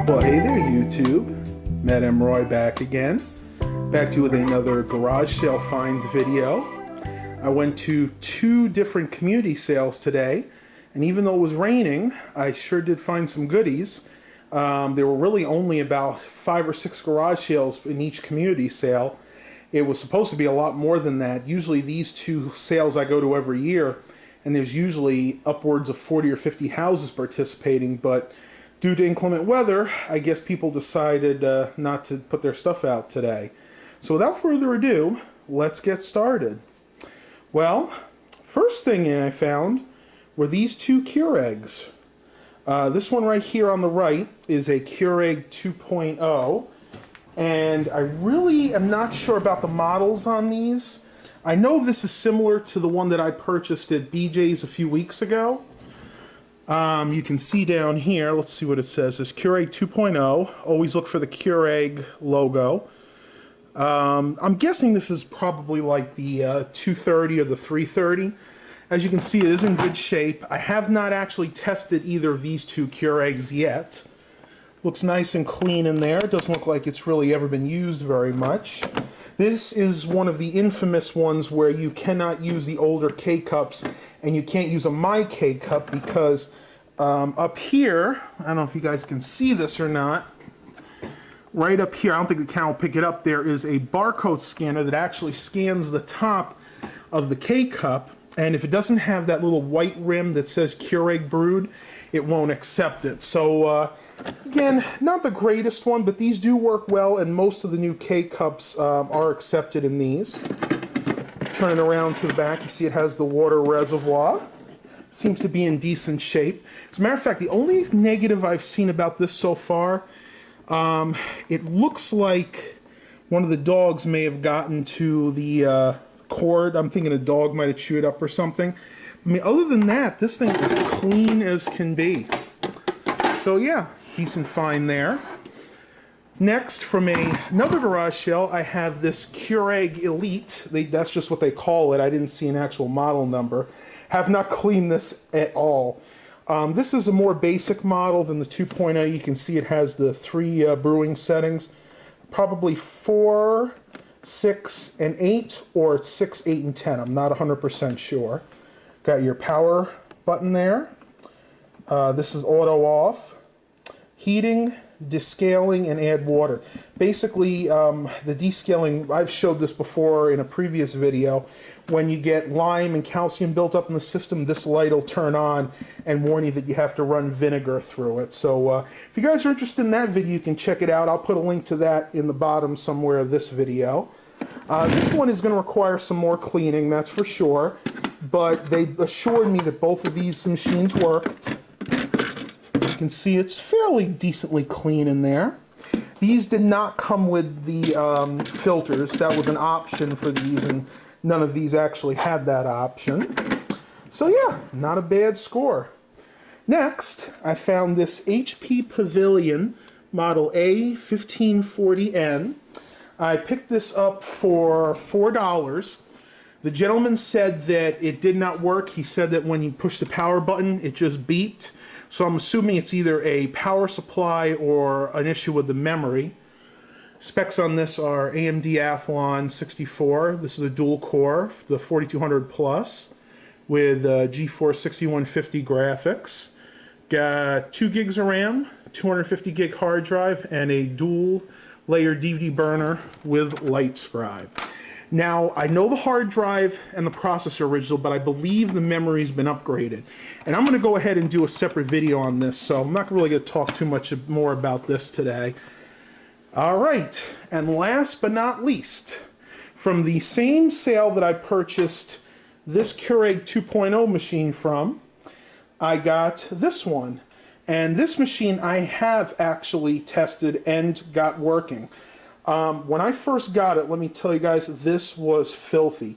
Well, hey there, YouTube. Matt M. Roy back again. Back to you with another garage sale finds video. I went to 2 different community sales today, and even though it was raining, I sure did find some goodies. There were really only about 5 or 6 garage sales in each community sale. It was supposed to be a lot more than that. Usually these 2 sales I go to every year, and there's usually upwards of 40 or 50 houses participating, but due to inclement weather, I guess people decided not to put their stuff out today. So without further ado, let's get started. Well, first thing I found were these 2 Keurigs. This one right here on the right is a Keurig 2.0, and I really am not sure about the models on these. I know this is similar to the one that I purchased at BJ's a few weeks ago. You can see down here, let's see what it says. It's Keurig 2.0. Always look for the Keurig logo. I'm guessing this is probably like the 230 or the 330. As you can see, it is in good shape. I have not actually tested either of these 2 Keurigs yet. Looks nice and clean in there. Doesn't look like it's really ever been used very much. This is one of the infamous ones where you cannot use the older K-Cups, and you can't use a My K-Cup because up here, I don't know if you guys can see this or not, right up here, I don't think the camera will pick it up, there is a barcode scanner that actually scans the top of the K-Cup, and if it doesn't have that little white rim that says Keurig Brewed, it won't accept it. So again, not the greatest one, but these do work well, and most of the new K-Cups are accepted in these. Turn it around to the back, you see it has the water reservoir. Seems to be in decent shape. As a matter of fact, the only negative I've seen about this so far, it looks like one of the dogs may have gotten to the cord. I'm thinking a dog might have chewed it up or something. I mean, other than that, this thing is clean as can be. So yeah, decent find there. Next, from another garage sale, I have this Keurig Elite. That's just what they call it. I didn't see an actual model number. Have not cleaned this at all. This is a more basic model than the 2.0. You can see it has the 3 brewing settings. Probably 4, 6, and 8, or it's 6, 8, and 10. I'm not 100% sure. Got your power button there. This is auto off. Heating, descaling, and add water. Basically, the descaling, I've showed this before in a previous video. When you get lime and calcium built up in the system, this light will turn on and warn you that you have to run vinegar through it. So if you guys are interested in that video, you can check it out. I'll put a link to that in the bottom somewhere of this video. This one is going to require some more cleaning, that's for sure. But they assured me that both of these machines worked. You can see it's fairly decently clean in there. These did not come with the filters. That was an option for these, and none of these actually had that option. So yeah, not a bad score. Next, I found this HP Pavilion Model A1540N. I picked this up for $4. The gentleman said that it did not work. He said that when you push the power button, it just beeped. So I'm assuming it's either a power supply or an issue with the memory. Specs on this are AMD Athlon 64. This is a dual core, the 4200 Plus, with GeForce 6150 graphics. Got 2 gigs of RAM, 250 gig hard drive, and a dual layer DVD burner with LightScribe. Now, I know the hard drive and the processor are original, but I believe the memory's been upgraded. And I'm going to go ahead and do a separate video on this, so I'm not really going to talk too much more about this today. Alright, and last but not least, from the same sale that I purchased this Keurig 2.0 machine from, I got this one. And this machine I have actually tested and got working. When I first got it, let me tell you guys, this was filthy.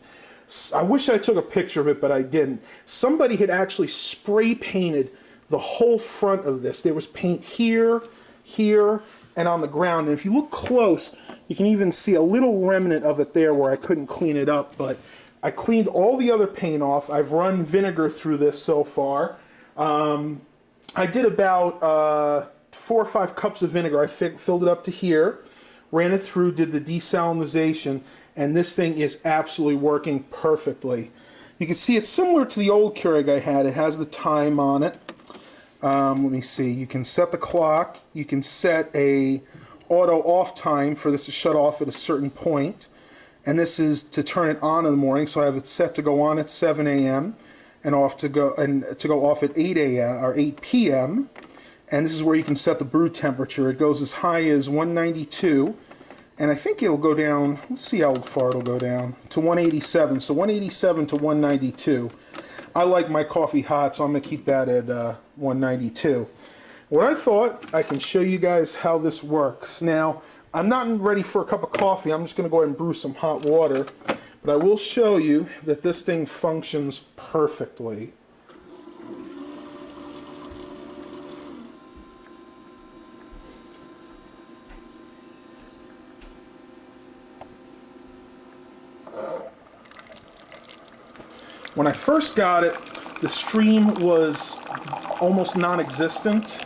I wish I took a picture of it, but I didn't. Somebody had actually spray painted the whole front of this. There was paint here, here, and on the ground. And if you look close, you can even see a little remnant of it there where I couldn't clean it up. But I cleaned all the other paint off. I've run vinegar through this so far. I did about 4 or 5 cups of vinegar. I filled it up to here, ran it through, did the desalinization, and this thing is absolutely working perfectly. You can see it's similar to the old Keurig I had. It has the time on it. Let me see. You can set the clock. You can set a auto off time for this to shut off at a certain point. And this is to turn it on in the morning. So I have it set to go on at 7 a.m. and to go off at 8 a.m. or 8 p.m. And this is where you can set the brew temperature. It goes as high as 192. And I think it'll go down, let's see how far it'll go down, to 187. So 187 to 192. I like my coffee hot, so I'm going to keep that at 192. What I thought, I can show you guys how this works. Now, I'm not ready for a cup of coffee. I'm just going to go ahead and brew some hot water. But I will show you that this thing functions perfectly. When I first got it, the stream was almost non-existent.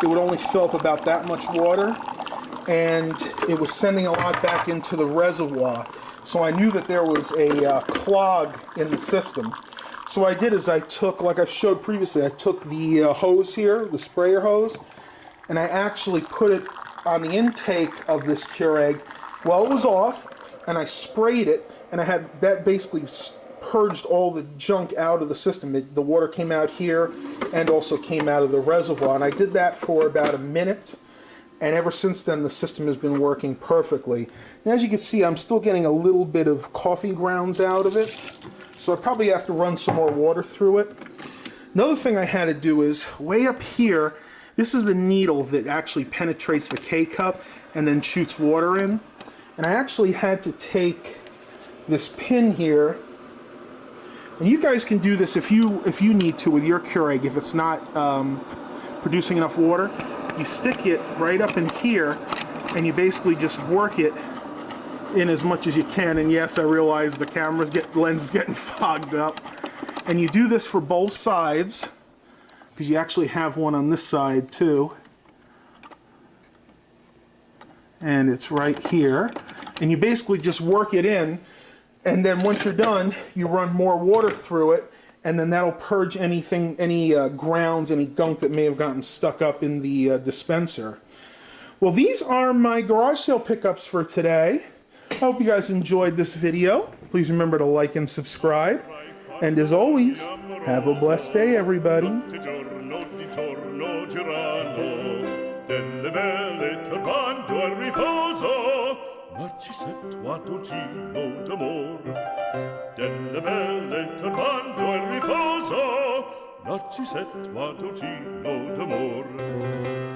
It would only fill up about that much water, and it was sending a lot back into the reservoir. So I knew that there was a clog in the system. So what I did is I took, like I showed previously, I took the hose here, the sprayer hose, and I actually put it on the intake of this Keurig while it was off, and I sprayed it, and I had that basically purged all the junk out of the system. The water came out here and also came out of the reservoir, and I did that for about a minute, and ever since then the system has been working perfectly. And as you can see, I'm still getting a little bit of coffee grounds out of it, so I probably have to run some more water through it. Another thing I had to do is, way up here, this is the needle that actually penetrates the K-cup and then shoots water in, and I actually had to take this pin here. And you guys can do this if you need to with your Keurig. If it's not producing enough water, you stick it right up in here, and you basically just work it in as much as you can. And yes, I realize the lens is getting fogged up. And you do this for both sides, because you actually have one on this side too. And it's right here. And you basically just work it in. And then once you're done, you run more water through it, and then that'll purge any grounds, any gunk that may have gotten stuck up in the dispenser. Well, these are my garage sale pickups for today. I hope you guys enjoyed this video. Please remember to like and subscribe. And as always, have a blessed day, everybody. Narcisetto dolcino d'amor, delle belle turbando e riposo, Narcisetto dolcino d'amor.